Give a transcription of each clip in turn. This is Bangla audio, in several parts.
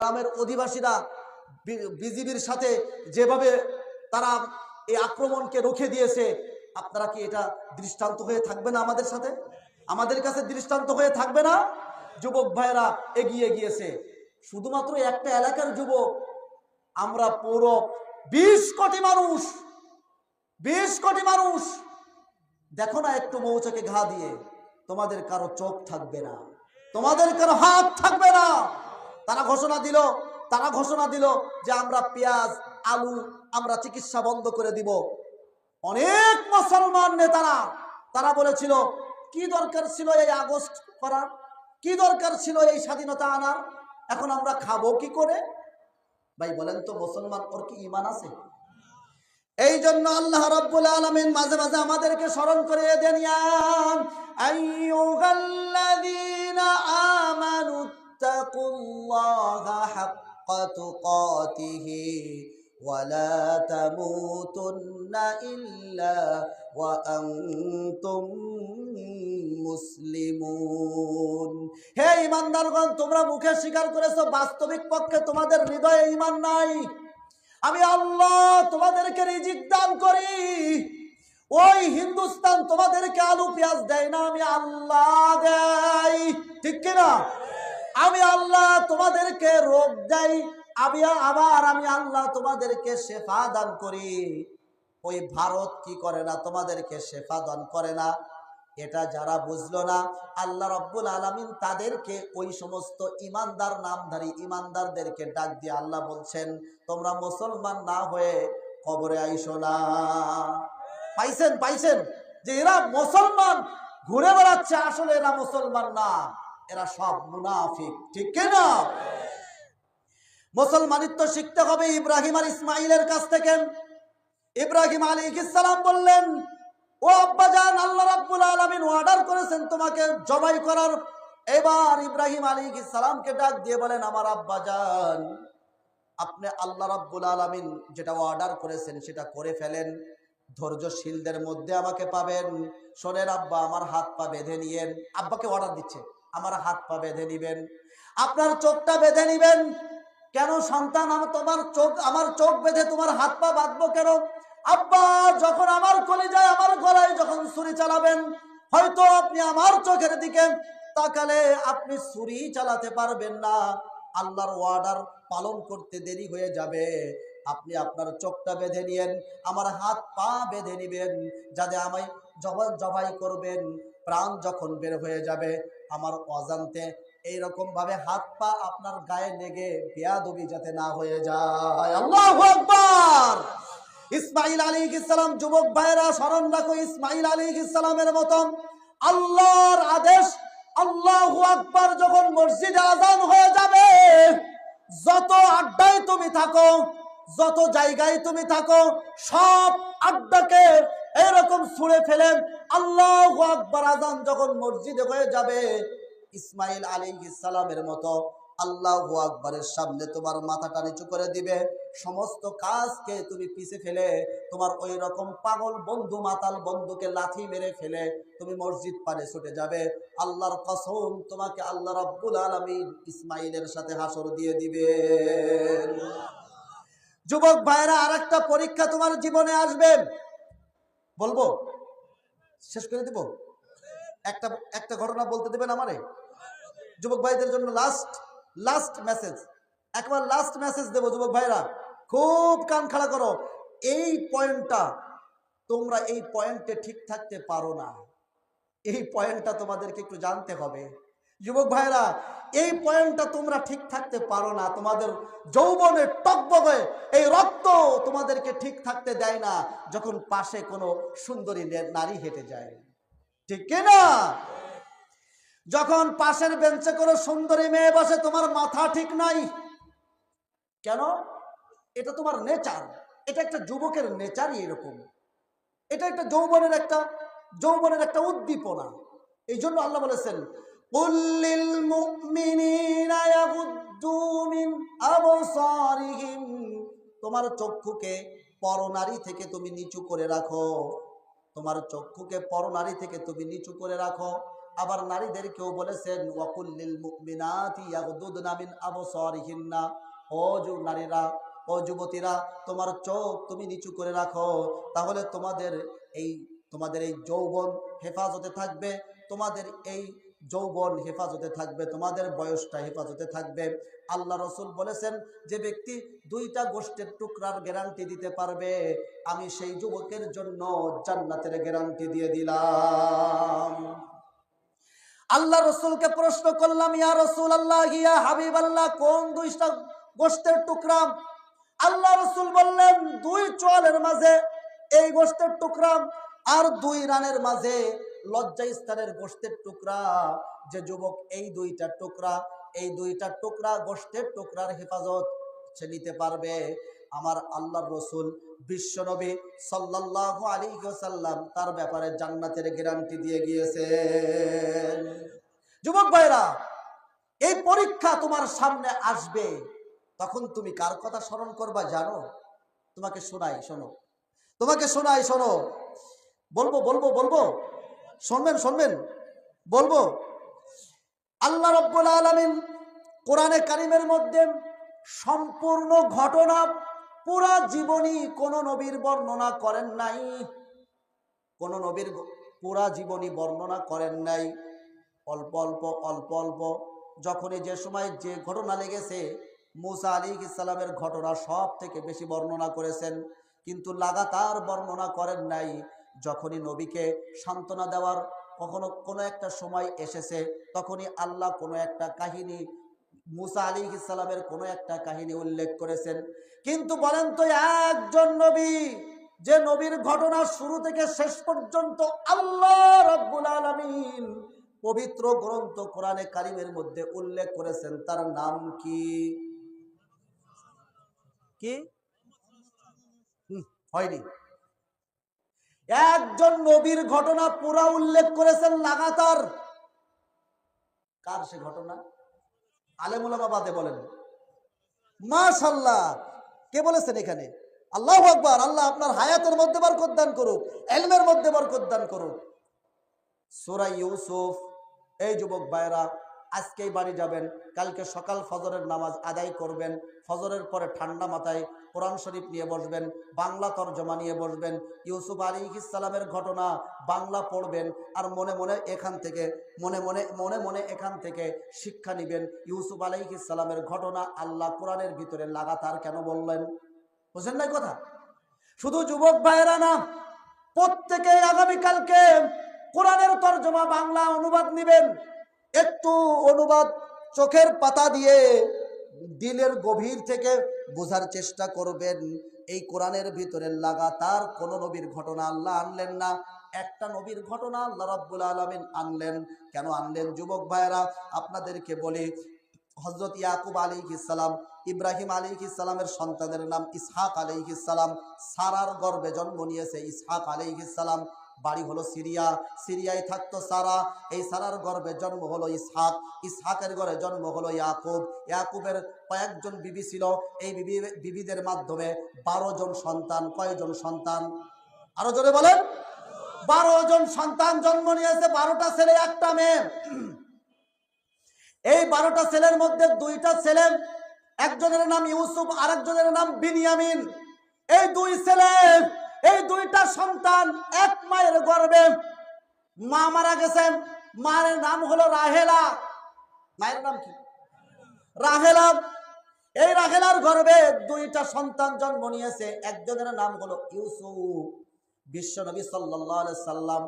গ্রামের অধিবাসীরা বিজিবির সাথে যেভাবে তারা এই আক্রমণকে রুখে দিয়েছে, আপনারা কি এটা দৃষ্টান্ত হয়ে থাকবে না আমাদের সাথে? আমাদের কাছে দৃষ্টান্ত হয়ে থাকবে না? যুবক ভাইরা এগিয়ে গিয়েছে, শুধুমাত্র একটা এলাকার যুবক, আমরা পুরো 20 কোটি মানুষ, 20 কোটি মানুষ। দেখো না একটু মৌচাকে ঘা দিয়ে, তোমাদের কারো চোখ থাকবে না, তোমাদের কারো হাত থাকবে না। তারা ঘোষণা দিল যে আমরা পেঁয়াজ আলু আমরা চিকিৎসা বন্ধ করে দিব। অনেক মুসলমান নেতারা তারা বলেছিল, কি দরকার ছিল এই আগস্ট করার, কি দরকার ছিল এই স্বাধীনতা আনার, এখন আমরা খাবো কি করে? ভাই বলেন তো, মুসলমান ওর কি ঈমান আছে? এই জন্য আল্লাহ রাব্বুল আলামিন মাঝে মাঝে আমাদেরকে স্মরণ করিয়ে দেন, ইয়া আইয়ুহাল্লাযীনা আমানু তাকুল্লাহা হাক্কা তুকাতিহি ওয়া লা তামুতুন্না ইল্লা ওয়া আনতুম মুসলিমুন। হে ঈমানদারগণ, তোমরা মুখে স্বীকার করেছো, বাস্তবিক পক্ষে তোমাদের হৃদয়ে ঈমান নাই। আমি আল্লাহ তোমাদেরকে রিজিক দান করি, ওই হিন্দুস্তান তোমাদেরকে আলু পেঁয়াজ দেয় না, আমি আল্লাহ দেই, ঠিক কিনা? আমি আল্লাহ তোমাদেরকে রোগ দেই, আমি আল্লাহ তোমাদেরকে শেফা দান করি। ওই ভারত কি করে না, তোমাদেরকে শেফা দান করে না। এটা যারা বুঝলো না, আল্লাহ রাব্বুল আলামিন তাদেরকে, ওই সমস্ত ইমানদার নামধারী ইমানদারদেরকে ডাক দিয়ে আল্লাহ বলছেন, তোমরা মুসলমান না হয়ে কবরে আইসো না। পাইছেন যে এরা মুসলমান ঘুরে বেড়াচ্ছে, আসলে এরা মুসলমান না, এরা সব মুনাফিক, ঠিক কিনা? মুসলমানিত্ব শিখতে হবে ইব্রাহিম আর ইসমাইলের কাছ থেকে। ইব্রাহিম আলাইহিস সালাম বললেন, ও আব্বাজান, আল্লাহ রাব্বুল আলামিন অর্ডার করেছেন তোমাকে জবাই করার। এবার ইব্রাহিম আলাইহিস সালামকে ডাক দিয়ে বলেন, আমার আব্বাজান, আপনি আল্লাহ রাব্বুল আলামিন যেটা অর্ডার করেছেন সেটা করে ফেলেন, ধৈর্যশীলদের মধ্যে আমাকে পাবেন। শোনেন আব্বা, আমার হাত পা বেঁধে নিয়েন। আব্বাকে অর্ডার দিচ্ছে, আমার হাত পা বেঁধে নিবেন, আপনার চোখটা বেঁধে নিবেন। কেন সন্তান, আমার চোখ বেঁধে তোমার হাত পা বাঁধবো কেন? আব্বা, যখন আমার কলিজায় আমার গলায় যখন ছুরি চালাবেন, হয়তো আপনি আমার চোখের দিকে তাকালে আপনি ছুরি চালাতে পারবেন না, আল্লাহর অর্ডার পালন করতে দেরি হয়ে যাবে। আপনি আপনার চোখটা বেঁধে নিয়েন, আমার হাত পা বেঁধে নিবেন, যাতে আমায় জবাই করবেন, প্রাণ যখন বের হয়ে যাবে আমার অজান্তে এইরকম ভাবে হাত পা আপনার গায়ে লেগে বেয়াদবি যাতে না হয়ে যায়। আল্লাহু আকবার। ইসমাইল আলাইহিস সালাম, যুবক ভাইরা স্মরণ রাখো, ইসমাইল আলাইহিস সালামের মতো আল্লাহর আদেশ, আল্লাহু আকবার যখন মসজিদে আযান হয়ে যাবে, যত আড্ডায় তুমি থাকো, যত জায়গায় তুমি থাকো, সব আড্ডাকে এরকম ছুঁড়ে ফেলেন, আল্লাহু আকবার আযান যখন মসজিদে হয়ে যাবে, ইসমাইল আলাইহিস সালামের মতো আল্লাহু আকবারের সামনে তোমার মাথাটা নিচু করে দিবে, সমস্ত কাজকে তুমি পিছে ফেলে তোমার ওই রকম পাগল বন্ধু, মাতাল বন্ধুকে লাথি মেরে ফেলে তুমি মসজিদ পানে ছুটে যাবে। আল্লাহর কসম, তোমাকে আল্লাহ রাব্বুল আলামিন ইসমাইলের সাথে হাসর দিয়ে দিবেন। যুবক ভাইরা, আরেকটা পরীক্ষা তোমার জীবনে আসবে, বলবো শেষ করে দিব? একটা ঘটনা বলতে দেবেন আমারে? যুবক ভাইদের জন্য লাস্ট মেসেজ, একবার লাস্ট মেসেজ দেবো। যুবক ভাইরা খুব কান খাড়া করো, এই পয়েন্টটা তোমরা এই পয়েন্টে ঠিক থাকতে পারো না, এই পয়েন্টটা তোমাদেরকে একটু জানতে হবে। যুবক ভাইরা, এই পয়েন্টটা তোমরা ঠিক থাকতে পারো না, তোমাদের যৌবনের টকবগে এই রক্ত তোমাদেরকে ঠিক থাকতে দেয় না যখন পাশে কোনো সুন্দরী নারী হেঁটে যায়, ঠিক কিনা? যখন পাশের বেঞ্চে কোনো সুন্দরী মেয়ে বসে, তোমার মাথা ঠিক নাই কেন? এটা তোমার নেচার, এটা একটা যুবকের নেচারই এরকম, এটা একটা যৌবনের একটা উদ্দীপনা। এই জন্য আল্লাহ বলেছেন, কুল্লিল মুমিনিনা ইয়াগুদ্দু মিন আবসারিহিম, তোমার চক্ষুকে পরনারী থেকে তুমি নিচু করে রাখো, তোমার চক্ষুকে পরনারী থেকে তুমি নিচু করে রাখো। আবার নারীদেরকেও বলেছেন ওয়াকুল্লিল মুমিনাতি ইয়াগদুদনা মিন আবসারিহিন্না, ও নারীরা, ও যুবতীরা, তোমার চোখ তুমি নিচু করে রাখো, তাহলে তোমাদের এই যৌবন হেফাজতে থাকবে, তোমাদের এই যৌবন হেফাজতে থাকবে, তোমাদের বয়সটা হেফাজতে থাকবে। আল্লাহ রসুল বলেছেন যে ব্যক্তি দুইটা গোষ্ঠের টুকরার গ্যারান্টি দিতে পারবে, আমি সেই যুবকের জন্য জান্নাতের গ্যারান্টি দিয়ে দিলাম। আল্লাহ রসুলকে প্রশ্ন করলাম, ইয়া রাসূল আল্লাহ, ইয়া হাবিব আল্লাহ, কোন দুইটা গোষ্ঠের টুকরা? আল্লাহ রসুল বললেন, দুই চোয়ালের মাঝে এই গোষ্ঠের টুকরা, আর দুই রানের মাঝে লজ্জাস্থানের গোষ্ঠের টুকরা। যে যুবক এই দুইটা টুকরা গোষ্ঠের টুকরার হেফাজত সে নিতে পারবে, আমার আল্লাহর রসুল বিশ্বনবী সাল্লাল্লাহু আলাইহি ওয়াসাল্লাম তার ব্যাপারে জান্নাতের গ্যারান্টি দিয়ে গিয়েছেন। যুবক ভাইরা, এই পরীক্ষা তোমার সামনে আসবে, তখন তুমি কার কথা স্মরণ করবা জানো? তোমাকে শোনাই শোনো, বলবো, শুনবেন, বলবো। আল্লাহ রাব্বুল আলামিন কোরআনে কারীমের মধ্যে সম্পূর্ণ ঘটনা, পুরা জীবনী কোন নবীর বর্ণনা করেন নাই, কোন নবীর পুরা জীবনী বর্ণনা করেন নাই। অল্প অল্প যখনই যে সময় যে ঘটনা লেগেছে, মুসা আলাইহিস সালামের ঘটনা সব থেকে বেশি বর্ণনা করেছেন, কিন্তু লাগাতার বর্ণনা করেন নাই। যখনই নবীকে সান্ত্বনা দেওয়ার কোনো একটা সময় এসেছে, তখনই আল্লাহ কোনো একটা কাহিনী, মুসা আলাইহিস সালামের কোনো একটা কাহিনী উল্লেখ করেছেন। কিন্তু বলেন তো, একজন নবী যে নবীর ঘটনা শুরু থেকে শেষ পর্যন্ত আল্লাহ রাব্বুল আলামিন পবিত্র গ্রন্থ কোরআনে কারীমের মধ্যে উল্লেখ করেছেন, তার নাম কি? হয়নি। একজন নবীর ঘটনা পুরা উল্লেখ করেছেন লাগাতার। কার সে ঘটনা? আলেম উলামা বাদে বলেন মাশাআল্লাহ। কে বলেছেন এখানে? আল্লাহু আকবার। আল্লাহ আপনার হায়াতের মধ্যে বরকত দান করুক, ইলমের মধ্যে বরকত দান করুক। সূরা ইউসুফ। এই যুবক ভাইরা, আজকেই বাড়ি যাবেন, কালকে সকাল ফজরের নামাজ আদায় করবেন, ফজরের পরে ঠান্ডা মাথায় কোরআন শরীফ নিয়ে বসবেন, বাংলা তরজমা নিয়ে বসবেন, ইউসুফ আলাইহিস সালামের ঘটনা বাংলা পড়বেন, আর মনে মনে এখান থেকে শিক্ষা নেবেন। ইউসুফ আলাইহিস সালামের ঘটনা আল্লাহ কোরআনের ভিতরে লাগাতার কেন বললেন? বুঝেন নাই কথা? শুধু যুবক ভাইরা না, প্রত্যেকে আগামীকালকে কোরআনের তরজমা বাংলা অনুবাদ নেবেন। একটু অনুবাদ চোখের পাতা দিয়ে দিলের গভীর থেকে বোঝার চেষ্টা করবেন। এই কোরআনের ভিতরে লাগাতার কোন নবীর ঘটনা আল্লাহ আনলেন না, একটা নবীর ঘটনা আল্লাহ রাব্বুল আলামিন আনলেন। কেন আনলেন যুবক ভাইরা? আপনাদেরকে বলি, হযরত ইয়াকুব আলাইহিস সালাম, ইব্রাহিম আলাইহিস সালামের সন্তানের নাম ইসহাক আলাইহিস সালাম। সারার গর্ভে জন্ম নিয়েছে ইসহাক আলাইহিস সালাম। বাড়ি হলো সিরিয়ায় থাকতো সারা। এই সারার গর্ভে জন্ম হলো ইসহাক, ইসহাকের ঘরে জন্ম হলো ইয়াকুব। ইয়াকুবের কয়েকজন বিবি ছিল, এই বিবিদের মাধ্যমে 12 জন সন্তান। কয়জন সন্তান? আরো জোরে বলেন। 12 জন সন্তান জন্ম নিয়েছে, 12টা ছেলে একটা মেয়ে। এই 12টা ছেলের মধ্যে 2টা ছেলে, একজনের নাম ইউসুফ, আরেকজনের নাম বিনিয়ামিন। এই 2 ছেলে, এই 2টা সন্তান এক মায়ের গর্ভে। মা মারা গেছেন, মায়ের নাম হলো রাহেলা। মায়ের নাম কি? রাহেলা। এই রাহেলার গর্ভে 2টা সন্তান জন্ম নিয়েছে, একজনের নাম হলো ইউসুফ। বিশ্বনবী সাল্লাল্লাহু আলাইহি সাল্লাম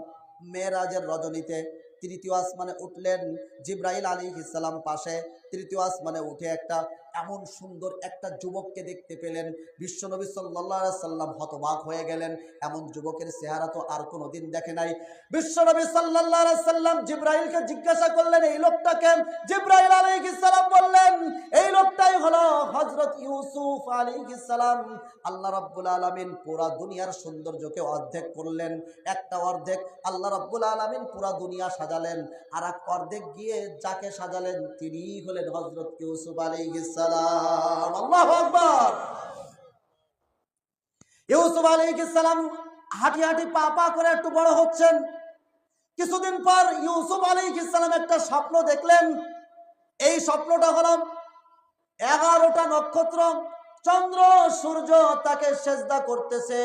মেরাজের রজনীতে তৃতীয় আসমানে উঠলেন, জিবরাইল আলাইহিস সালাম পাশে। তৃতীয় আসমানে উঠে এমন সুন্দর একটা যুবককে দেখতে পেলেন। বিশ্বনবী সাল্লাল্লাহু আলাইহি সাল্লাম হতবাক হয়ে গেলেন, এমন যুবকের চেহারা তো আর কোনোদিন দেখে নাই। বিশ্বনবী সাল্লাল্লাহু আলাইহি সাল্লাম জিবরাইলকে জিজ্ঞাসা করলেন, এই লোকটা কে? জিবরাইল আলাইহিস সালাম বললেন, এই লোকটাই হলো হযরত ইউসুফ আলাইহিস সালাম। আল্লাহ রাব্বুল আলামিন পুরা দুনিয়ার সৌন্দর্যকে অর্ধেক করলেন, একটা অর্ধেক আল্লাহ রাব্বুল আলামিন পুরা দুনিয়া সাজালেন, আর এক অর্ধেক গিয়ে যাকে সাজালেন তিনিই হলেন হযরত ইউসুফ আলাইহিস সালাম। আল্লাহু আকবার। ইউসুফ আলাইহিস সালাম হাঁটি হাঁটি পা পা করে একটু বড় হচ্ছেন। কিছুদিন পর ইউসুফ আলাইহিস সালাম একটা স্বপ্ন দেখলেন। এই স্বপ্নটা হলো 11টা নক্ষত্র, চন্দ্র, সূর্য তাকে সেজদা করতেছে।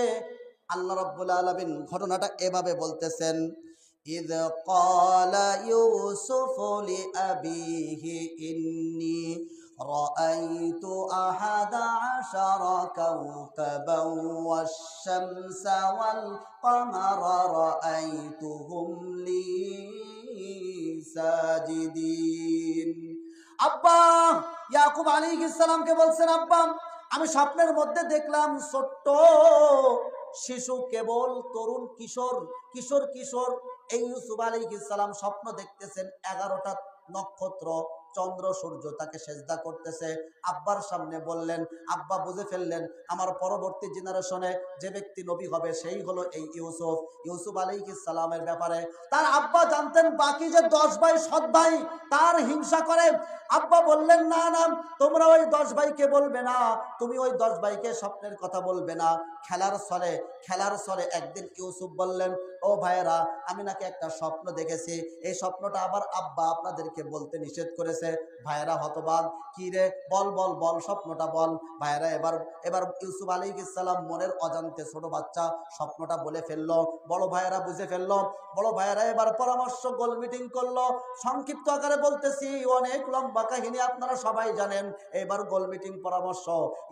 আল্লাহ রাব্বুল আলামিন ঘটনাটা এভাবে বলতেছেন, ইয ক্বালা ইউসুফু লিআবিহি ইন্নী রাআইতু আহাদা আশারা কাওকাবান ওয়াশ-শামসা ওয়াল কামারা রাআইতুহুম লি সাজিদিন। আব্বা ইয়াকুব আলাইহিস সালামকে বলছেন, আব্বা আমি স্বপ্নের মধ্যে দেখলাম ছোট্ট শিশু, কেবল তরুণ কিশোর কিশোর কিশোর এই ইউসুফ আলাইহিস সালাম স্বপ্ন দেখতেছেন 11টা নক্ষত্র, চন্দ্র, সূর্য তাকে সেজদা করতেছে। আব্বার সামনে বললেন, আব্বা বুঝে ফেললেন আমার পরবর্তী জেনারেশনে যে ব্যক্তি নবী হবে সেই হলো এই ইউসুফ। ইউসুফ আলাইহিস সালামের ব্যাপারে তার আব্বা জানতেন বাকি যে 10 ভাই সৎ ভাই তার হিংসা করে। আব্বা বললেন, না না, তোমরা ওই 10 ভাইকে বলবে না, তুমি ওই 10 ভাইকে স্বপ্নের কথা বলবে না। খেলার ছলে একদিন ইউসুফ বললেন, ও ভাইয়েরা, আমি নাকি একটা স্বপ্ন দেখেছি, এই স্বপ্নটা আবার আব্বা আপনাদেরকে বলতে নিষেধ করেছে। ভাইয়েরা হতবাক, কি রে, বল বল বল, স্বপ্নটা বল। ভাইয়েরা এবার ইউসুফ আলাইহিস সালাম মনের অজান্তে ছোট বাচ্চা স্বপ্নটা বলে ফেললো। বড় ভাইয়েরা বুঝে ফেললো। বড় ভাইয়েরা এবার পরামর্শ গোল মিটিং করলো। সংক্ষিপ্ত আকারে বলতেছি, অনেক লম্বা কাহিনী আপনারা সবাই জানেন। এবার গোল মিটিং পরামর্শ,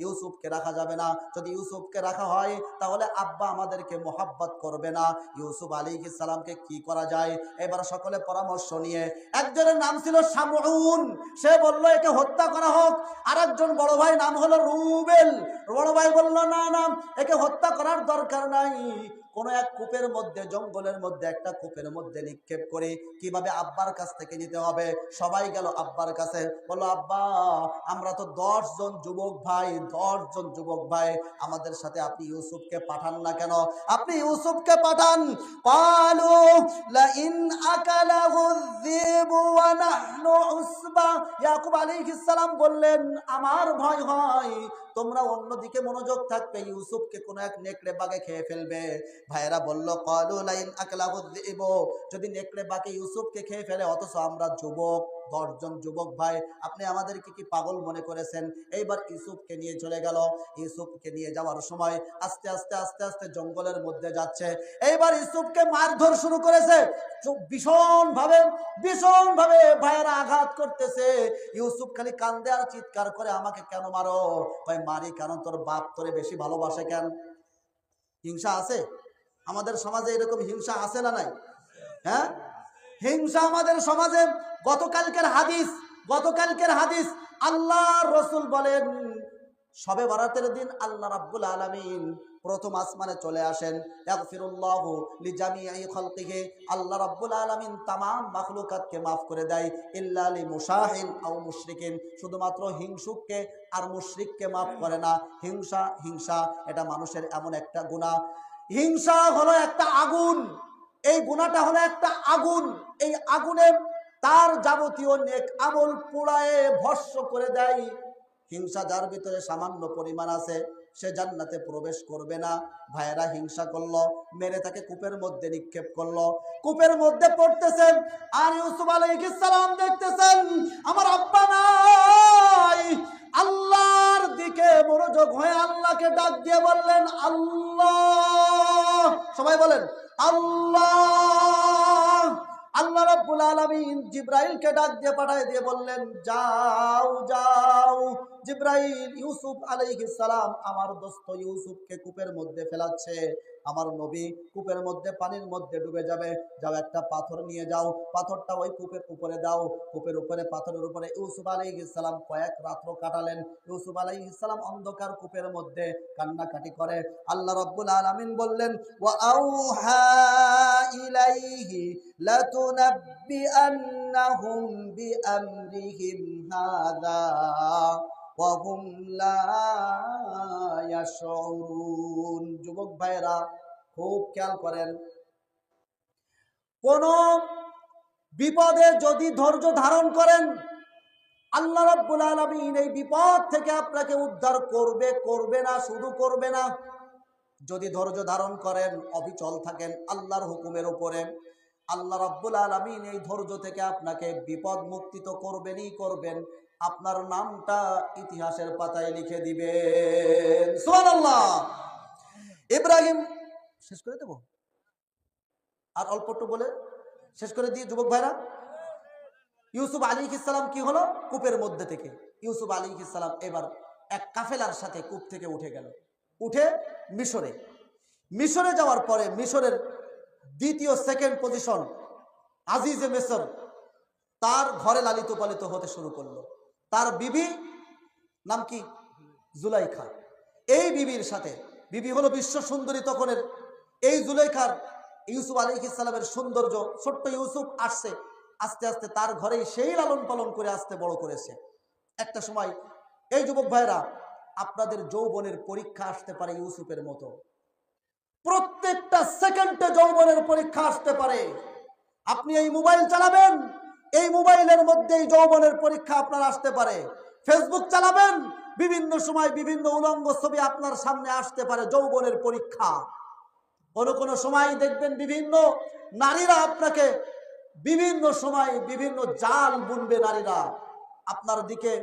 ইউসুফকে রাখা যাবে না। যদি ইউসুফকে রাখা হয় তাহলে আব্বা আমাদেরকে মোহাব্বত করবে না। ইউসুফ আলাইহিস সালামকে কি করা যায়? এবার সকলে পরামর্শ নিয়ে, একজনের নাম ছিল শামউন, সে বলল একে হত্যা করা হোক। আরেকজন বড় ভাই নাম হলো রুবেল, বড় ভাই বলল না না, একে হত্যা করার দরকার নাই, কোন এক কূপের মধ্যে, জঙ্গলের মধ্যে একটা কূপের মধ্যে নিক্ষেপ করে কিভাবে আব্বার কাছ থেকে নিতে হবে। সবাই গেল আব্বার কাছে, বললো আব্বা আমরা তো 10 জন যুবক ভাই, 10 জন যুবক ভাই, আমাদের সাথে আপনি ইউসুফকে পাঠান না কেন? আপনি ইউসুফকে পাঠান। ক্বালু লা ইন আকালাহু যিবু ওয়া নাহনু উসবা। ইয়াকুব আলাইহিস সালাম বললেন, আমার ভয় হয় তোমরা অন্যদিকে মনোযোগ থাকবে, ইউসুফকে কোনো এক নেকড়ে বাঘে খেয়ে ফেলবে। ভাইয়েরা বলল, ক্বালু লা ইন আকালাহু যিবু, যদি নেকড়ে বাঘে ইউসুফকে খেয়ে ফেলে, অথচ আমরা যুবক, 10 জন যুবক ভাই, আপনি আমাদেরকে কি পাগল মনে করেছেন? এইবার ইউসুফকে নিয়ে চলে গেল। ইউসুফকে নিয়ে যাওয়ার সময় আস্তে আস্তে আস্তে আস্তে জঙ্গলের মধ্যে যাচ্ছে। এইবার ইউসুফকে মারধর শুরু করেছে, ভীষণ ভাবে ভাইয়েরা আঘাত করতেছে। ইউসুফ খালি কান্দে আর চিৎকার করে, আমাকে কেন মারো? ভাই মারি কারণ তোর বাপ তোরে বেশি ভালোবাসে। কেন? হিংসা আছে আমাদের সমাজে? এরকম হিংসা আছে না নাই? হ্যাঁ, হিংসা আমাদের সমাজে। গতকালকের হাদিস, আল্লাহ রসুল বলেন, শবে বরাতের দিন আল্লাহ রাব্বুল আলামিন প্রথম আসমানে চলে আসেন। ইয়াগফিরুল্লাহু লিজামিই খালকিহি, আল্লাহ রাব্বুল আলামিন तमाम মাখলুকাতকে maaf করে দেয়, ইল্লা লিমুশাহিন আও মুশরিকিন, শুধুমাত্র হিংসুককে আর মুশরিককে maaf করে না। হিংসা এটা মানুষের এমন একটা গুনাহ। হিংসা হলো একটা আগুন, এই গুনাহটা হলো একটা আগুন। এই আগুনে তার যাবতীয় নেক আমল পোড়ায়ে ভস্ম করে দেয়। হিংসা যার ভিতরে সামান্য পরিমাণ আছে সে জান্নাতে প্রবেশ করবে না। ভাইয়েরা হিংসা করলো, মেরে তাকে কূপের মধ্যে নিক্ষেপ করলো। কূপের মধ্যে পড়তেছেন আর ইউসুফ আলাইহিস সালাম দেখতেছেন আমার আব্বা নাই। আল্লাহর দিকে মনোযোগ হয়ে আল্লাহকে ডাক দিয়ে বললেন, আল্লাহ। সবাই বলেন আল্লাহ। আল্লাহ রাব্বুল আলামিন জিবরাইলকে ডাক দিয়ে পাঠিয়ে দিয়ে বললেন, যাও যাও। জিবরাইল ইউসুফ আলাইহিস সালাম আমার দোস্ত ইউসুফকে কূপের মধ্যে ফেলাচ্ছে। আমার নবী কূপের মধ্যে পানির মধ্যে ডুবে যাবে, যাও একটা পাথর নিয়ে যাও, পাথরটা ওই কূপের উপরে দাও। কূপের উপরে, পাথরের উপরে ইউসুফ আলাইহিস সালাম কয়েক রাত্র কাটালেন। ইউসুফ আলাইহিস সালাম অন্ধকার কূপের মধ্যে কান্নাকাটি করে। আল্লাহ রাব্বুল আলামিন বললেন, ওয়া আউহা ইলাইহি লাতুনাব্বিআন্নাহুম বিআমরিহিম হাযা ওয়া হুম লা ইয়াশউরুন। যুবক ভাইরা খুব খেয়াল করেন, কোন বিপদে যদি ধৈর্য ধারণ করেন, আল্লাহ রাব্বুল আলামিন এই বিপদ থেকে আপনাকে উদ্ধার করবে না, শুধু করবে না, যদি ধৈর্য ধারণ করেন, অবিচল থাকেন আল্লাহর হুকুমের উপরে, আল্লাহ রাব্বুল আলামিন এই ধৈর্য থেকে আপনাকে বিপদ মুক্তিত করবেনই করবেন, আপনার নামটা ইতিহাসের পাতায় লিখে দিবেন। সুবহানাল্লাহ। ইব্রাহিম, শেষ করে দেব আর অল্প একটু বলে শেষ করে দিয়ে যুবক ভাইরা, ইউসুফ আলাইহিস সালাম কি হলো? কূপের মধ্যে থেকে ইউসুফ আলাইহিস সালাম এবার এক কাফেলার সাথে কূপ থেকে উঠে গেল, উঠে মিশরে যাওয়ার পরে মিশরের দ্বিতীয় সেকেন্ড পজিশন আজিজে মিসর, তার ঘরে লালিত পালিত হতে শুরু করলো। তার বিবি নাম কি? জুলাইখা। এই বিবির সাথে, বিবি হলো বিশ্ব সুন্দরী তখনের, এই জুলাইখার ইউসুফ আলাইহিস সালামের সৌন্দর্য, ছোট্ট ইউসুফ আসছে আস্তে আস্তে তার ঘরেই সেই লালন পালন করে আস্তে বড় করেছে। একটা সময় এই যুবক ভাইরা, আপনাদের যৌবনের পরীক্ষা আসতে পারে ইউসুফের মতো, প্রত্যেকটা সেকেন্ডে যৌবনের পরীক্ষা আসতে পারে। আপনি এই মোবাইল চালাবেন, এই মোবাইলের মধ্যেই যৌবনের পরীক্ষা আপনার আসতে পারে। ফেসবুক চালাবেন, বিভিন্ন সময় বিভিন্ন উলঙ্গ ছবি আপনার সামনে আসতে পারে, যৌবনের পরীক্ষা। কোনো সময় দেখবেন বিভিন্ন নারীরা আপনাকে বিভিন্ন সময় বিভিন্ন জাল বুনবে, নারীরা আপনার দিকে,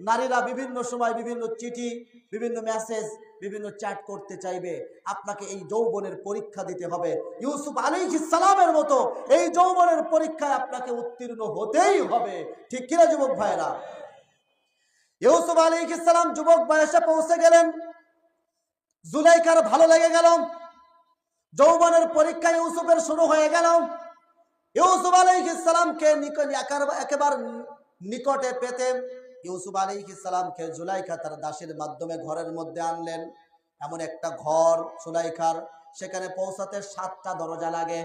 নারীরা বিভিন্ন সময় বিভিন্ন চিঠি, বিভিন্ন মেসেজ, বিভিন্ন চ্যাট করতে চাইবে। আপনাকে এই যৌবনের পরীক্ষা দিতে হবে। ইউসুফ আলাইহিস সালামের মতো এই যৌবনের পরীক্ষায় আপনাকে উত্তীর্ণ হতেই হবে। ঠিক কিনা যুবক ভাইরা? ইউসুফ আলাইহিস সালাম যুবক বয়সে পৌঁছে গেলেন, জুলাইখার ভালো লেগে গেল, যৌবনের পরীক্ষা ইউসুফের শুরু হয়ে গেল। ইউসুফ আলাইহিস সালামকে একেবারে নিকটে পেতে ইউসুফ আলাইহিস সালামকে জুলাইখা তার দাসীর মাধ্যমে ঘরের মধ্যে আনলেন। এমন একটা ঘর জুলাইখার, সেখানে পৌঁছাতে 7টা দরজা লাগে।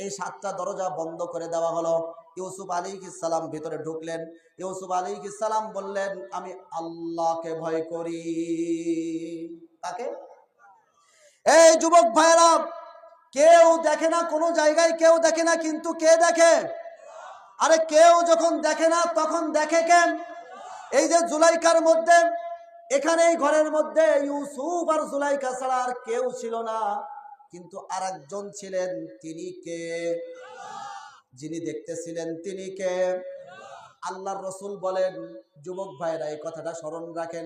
এই 7টা দরজা বন্ধ করে দেওয়া হলো। ইউসুফ আলাইহিস সালাম ভিতরে ঢুকলেন। ইউসুফ আলাইহিস সালাম বললেন, আমি আল্লাহকে ভয় করি। কাকে? এই যুবক ভাইরা, কেউ দেখে না, কোনো জায়গায় কেউ দেখে না, কিন্তু কে দেখে? আরে কেউ যখন দেখে না তখন দেখে কেন? এই যে জুলাইখার মধ্যে, এখানে এই ঘরের মধ্যে ইউসুফ আর জুলাইখা ছাড়া আর কেউ ছিল না, কিন্তু আরেকজন ছিলেন। তিনি কে? যিনি দেখতেছিলেন তিনি কে? আল্লাহর রাসূল বলেন, যুবক ভাইরা এই কথাটা স্মরণ রাখেন,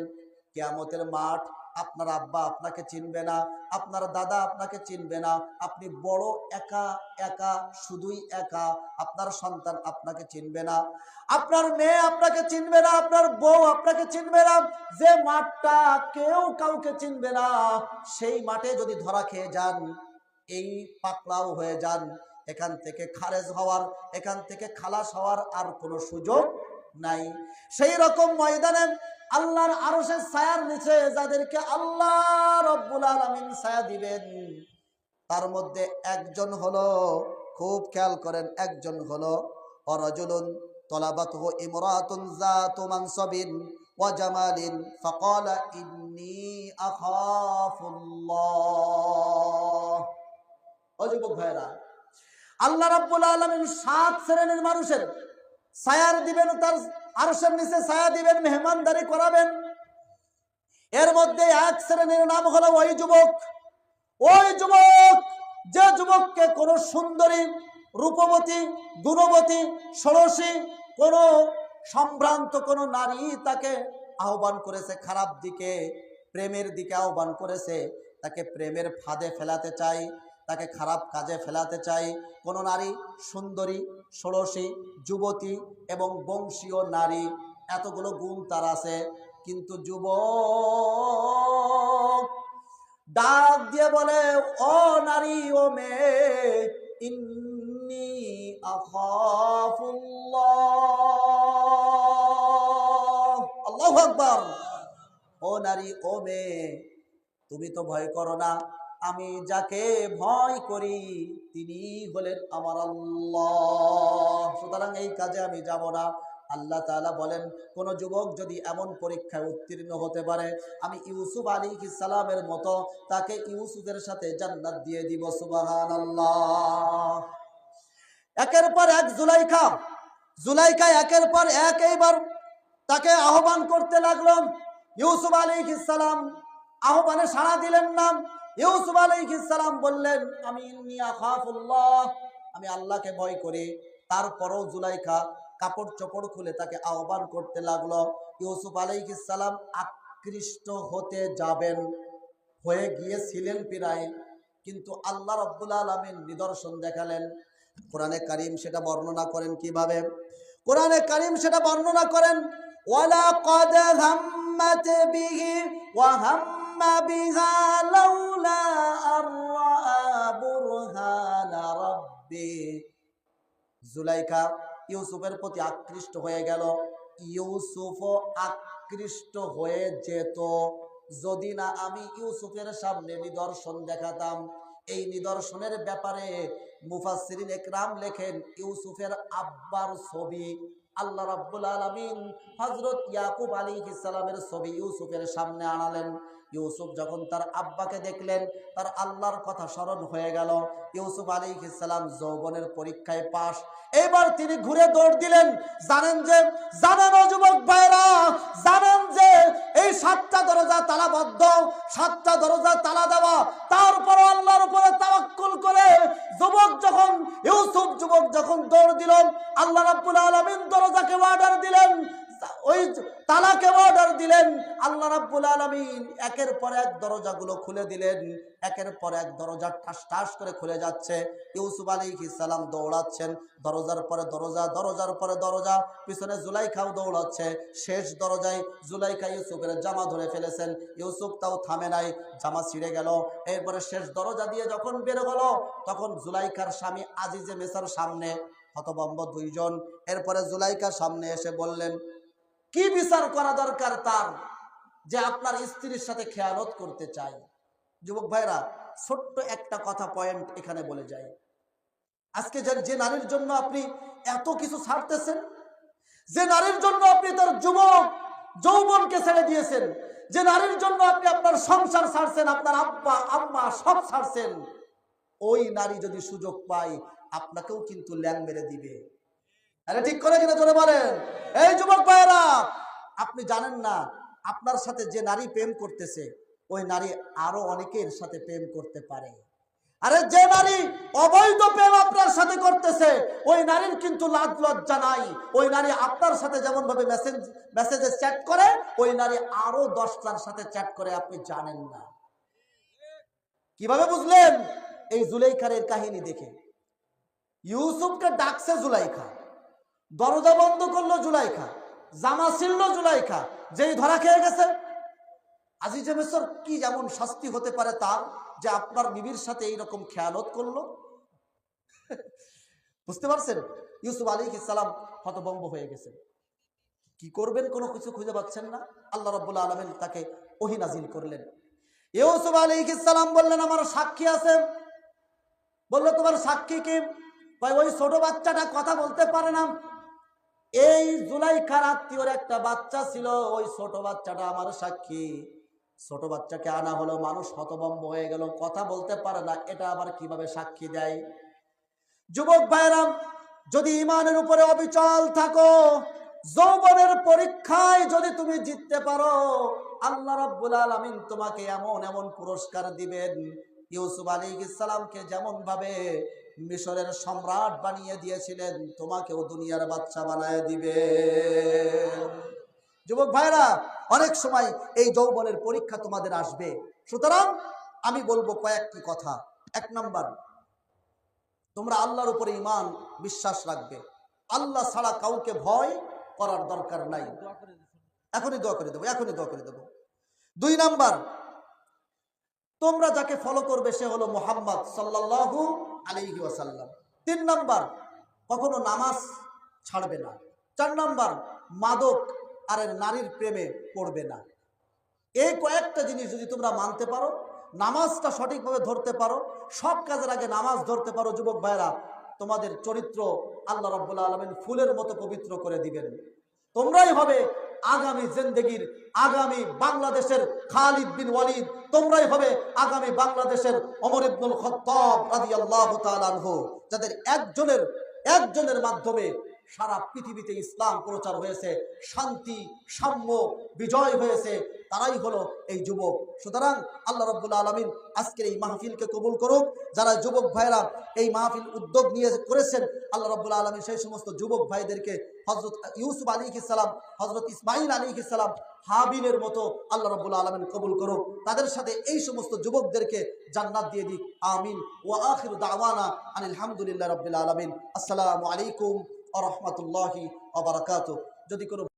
কিয়ামতের মাঠ, আপনার আব্বা আপনাকে চিনবে না, আপনার দাদা আপনাকে চিনবে না, আপনি বড় একা একা, শুধুই একা। আপনার সন্তান আপনাকে চিনবে না, আপনার মেয়ে আপনাকে চিনবে না, আপনার বউ আপনাকে চিনবে না। যে মাঠটা কেউ কাউকে চিনবে না, সেই মাঠে যদি ধরা খেয়ে যান, এই পাকড়াও হয়ে যান, এখান থেকে খারেজ হওয়ার, এখান থেকে খালাস হওয়ার আর কোনো সুযোগ নাই। সেই রকম ময়দানে আল্লাহর আরশের ছায়ার নিচে যাদেরকে আল্লাহ রব্বুল আলামিন ছায়া দিবেন, তার মধ্যে একজন হলো, খুব খেয়াল করেন, একজন হলো রাজুলুন তলাবাতুহু ইমরাতুন যাতু মানসাবিন ওয়া জামালিন ফাকালা ইন্নী আখাফুল্লাহ। ও যুবক ভাইরা, আল্লাহ রাব্বুল আলামিন 7 শ্রেণীর মানুষের ছায়ার দিবেন, তার আরশের নিচে ছায়া দিবেন, মেহমানদারি করাবেন। এর মধ্যে এক শ্রেণীর নাম হলো ওই যুবক যে যুবককে কোন সুন্দরী, রূপবতী, গুণবতী, ষোড়শী, কোন সম্ভ্রান্ত কোন নারী তাকে আহ্বান করেছে খারাপ দিকে, প্রেমের দিকে আহ্বান করেছে, তাকে প্রেমের ফাঁদে ফেলাতে চাই, তাকে খারাপ কাজে ফেলাতে চাই। কোন নারী সুন্দরী, ষোড়শী, যুবতী এবং বংশীয় নারী, এতগুলো গুণ তার আছে, কিন্তু যুবক ডাক দিয়ে বলে, ও নারী, ও মেয়ে, ইন্নী আখাফুল্লাহ। আল্লাহু আকবার। ও নারী, ও মেয়ে, তুমি তো ভয় করো না, আমি যাকে ভয় করি তিনি হলেন আমার আল্লাহ, সুতরাং এই কাজে আমি যাব না। আল্লাহ তাআলা বলেন, কোন যুবক যদি এমন পরীক্ষায় উত্তীর্ণ হতে পারে, আমি ইউসুফ আলাইহিস সালামের মতো তাকে ইউসুফের সাথে জান্নাত দিয়ে দিব। সুবহানাল্লাহ। একের পর এক জুলাইখা একের পর এক এইবার তাকে আহ্বান করতে লাগলো। ইউসুফ আলাইহিস সালাম আহ্বানে সাড়া দিলেন না। ইউসুফ আলাইহিস সালাম বললেন, আমি ইন্নী আখাফুল্লাহ, আমি আল্লাহকে ভয় করি। তারপরেও জুলাইখা কাপড় চোপড় খুলে তাকে আহ্বান করতে লাগলো। ইউসুফ আলাইহিস সালাম আকৃষ্ট হতে যাবেন, হয়ে গিয়েছিলেন প্রায়, কিন্তু আল্লাহ রাব্বুল আলামিন নিদর্শন দেখালেন। কোরআনে কারীম সেটা বর্ণনা করেন কিভাবে? কোরআনে কারীম সেটা বর্ণনা করেন, ওয়ালাকাদ হাম্মাত বিহি ওয়া হাম্মা বিহা লাউলা আররা বুরহানা রাব্বি। জুলাইখা ইউসুফের প্রতি আকৃষ্ট হয়ে গেল। ইউসুফও আকৃষ্ট হয়ে যেত যদি না আমি ইউসুফের সামনে নিদর্শন দেখাতাম। এই নিদর্শনের ব্যাপারে মুফাসসিরিন ইকরাম লেখেন, ইউসুফের আব্বার ছবি আল্লাহ রাব্বুল আলামিন হযরত ইয়াকুব আলাইহিস সালামের ছবি ইউসুফের সামনে আনালেন। ইউসুফ যখন তার আব্বাকে দেখলেন, তার আল্লাহর কথা স্মরণ হয়ে গেল। ইউসুফ আলাইহিস সালাম যৌবনের পরীক্ষায় পাস। এবার তিনি ঘুরে দৌড় দিলেন। জানেন ও যুবক ভাইরা, জানেন যে এই 7টা দরজা তালাবদ্ধ, 7টা দরজা তালা দেওয়া। তারপর আল্লাহর উপরে তাওয়াক্কুল করে ইউসুফ যখন দৌড় দিলেন, আল্লাহ রাব্বুল আলামিন দরজাকে অর্ডার দিলেন, ওই তালাকে অর্ডার দিলেন। আল্লাহ রাব্বুল আলামিন একের পর এক দরজাগুলো খুলে দিলেন। একের পর এক দরজা ঠাস ঠাস করে খুলে যাচ্ছে। ইউসুফ আলাইহিস সালাম দৌড়াচ্ছেন, দরজার পরে দরজা, দরজার পরে দরজা। পিছনে জুলাইখাও দৌড়াচ্ছে। শেষ দরজায় জুলাইখা ইউসুফের জামা ধরে ফেলেছেন। ইউসুফ তাও থামে নাই, জামা ছিঁড়ে গেল। এরপরে শেষ দরজা দিয়ে যখন বের হলো, তখন জুলাইখার স্বামী আজিজে মেসার সামনে, হতভম্ব দুইজন। এরপরে জুলাইখার সামনে এসে বললেন, কি বিচার করা দরকার তার যে আপনার স্ত্রীর সাথে খেয়ানত করতে চাই? যুবক ভাইরা, ছোট্ট একটা কথা পয়েন্ট এখানে বলে যায়। আজকে যে নারীর জন্য আপনি এত কিছু ছাড়তেছেন, যে নারীর জন্য আপনি তার যৌবনকে ছেড়ে দিয়েছেন, যে নারীর জন্য আপনি আপনার সংসার ছাড়ছেন, আপনার আব্বা আম্মা সব ছাড়ছেন, ওই নারী যদি সুযোগ পায় আপনাকেও কিন্তু ল্যাং মেরে দিবে। আরে ঠিক করে কিনা জোরে বলেন। এই যুবক ভাইরা, আপনি জানেন না আপনার সাথে যে নারী প্রেম করতেছে, ওই নারী আরো অনেকের সাথে প্রেম করতে পারে। আরে যে নারী অবৈধ প্রেম আপনার সাথে করতেছে, ওই নারীর কিন্তু লাজ লজ্জা নাই। ওই নারী আপনার সাথে যেমন ভাবে মেসেজে চ্যাট করে, ওই নারী আরো 10টার সাথে চ্যাট করে, আপনি জানেন না। কিভাবে বুঝলেন? এই জুলাইখার এর কাহিনী দেখে। ইউসুফকে ডাকছে জুলাইখা, দরজা বন্ধ করলো জুলাইখা, জামা ছিঁড়লো জুলাইখা, যেই ধরা খেয়ে গেছে। আজিজে মিসর কি যেমন শাস্তি হতে পারে তার, যে আপনার বিবির সাথে এইরকম খেয়ানত করলো? বুঝতে পারছেন? ইউসুফ আলাইহিস সালাম হতভম্ব হয়ে গেছেন। কি করবেন কোনো কিছু খুঁজে পাচ্ছেন না। আল্লাহ রাব্বুল আলামিন তাকে ওহী নাজিল করলেন। ইউসুফ আলাইহিস সালাম বললেন, আমার সাক্ষী আছে। বললো, তোমার সাক্ষী কি? ওই ছোট বাচ্চাটা কথা বলতে পারে না। এই জুলাইখার আত্মীয়র একটা বাচ্চা ছিল, ওই ছোট বাচ্চাটা আমার সাক্ষী। ছোট বাচ্চাকে আনা হলো, মানুষ হতভম্ব হয়ে গেল, কথা বলতে পারে না, এটা আবার কিভাবে সাক্ষী দেয়? যুবক ভাইরা, যদি ইমানের উপরে অবিচল থাকো, যৌবনের পরীক্ষায় যদি তুমি জিততে পারো, আল্লাহ রাব্বুল আলামিন তোমাকে এমন এমন পুরস্কার দিবেন। ইউসুফ আলাইহিস সালামকে যেমন ভাবে মিশরের সম্রাট বানিয়ে দিয়েছিলেন, তোমাকেও দুনিয়ার বাদশা বানায় দিবে। যুবক ভাইরা, অনেক সময় এই যৌবনের পরীক্ষা তোমাদের আসবে। সুতরাং আমি বলবো কয়েকটি কথা। 1 নাম্বার, তোমরা আল্লাহর উপরে ঈমান বিশ্বাস রাখবে। আল্লাহ ছাড়া কাউকে ভয় করার দরকার নাই। এখনই দোয়া করে দেবো। 2 নাম্বার, তোমরা যাকে ফলো করবে সে হলো মুহাম্মদ সাল্লাল্লাহু আলাইহি ওয়াসাল্লাম। 3 নাম্বার, কখনো নামাজ ছাড়বে না। 4 নাম্বার, মাদক আর নারীর প্রেমে পড়বে না। এই কয়েকটা জিনিস যদি তোমরা মানতে পারো, নামাজটা সঠিকভাবে ধরতে পারো, সব কাজের আগে নামাজ ধরতে পারো, যুবক ভাইরা, তোমাদের চরিত্র আল্লাহ রাব্বুল আলামিন ফুলের মতো পবিত্র করে দিবেন। তোমরাই হবে আগামী জিন্দেগির, আগামী বাংলাদেশের খালিদ বিন ওয়ালিদ। তোমরাই হবে আগামী বাংলাদেশের ওমর ইবনুল খাত্তাব রাদিয়াল্লাহু তাআলা আনহু, যাদের একজনের মাধ্যমে সারা পৃথিবীতে ইসলাম প্রচার হয়েছে, শান্তি সাম্য বিজয় হয়েছে, তারাই হলো এই যুবক। সুতরাং আল্লাহ রাব্বুল আলামিন আজকের এই মাহফিলকে কবুল করুক। যারা যুবক ভাইরা এই মাহফিল উদ্যোগ নিয়ে করেছেন, আল্লাহ রাব্বুল আলামিন সেই সমস্ত যুবক ভাইদেরকে হযরত ইউসুফ আলাইহিস সালাম, হযরত ইসমাঈল আলাইহিস সালাম, হাবিলের মতো আল্লাহ রাব্বুল আলামিন কবুল করুক। তাদের সাথে এই সমস্ত যুবকদেরকে জান্নাত দিয়ে দিক, আমিন। ওয়া আখিরু দাওয়ানা আনিল হামদুলিল্লাহি রাব্বিল আলামিন। আসসালামু আলাইকুম ওয়া রাহমাতুল্লাহি ওয়া বারাকাতুহু। যদি কোনো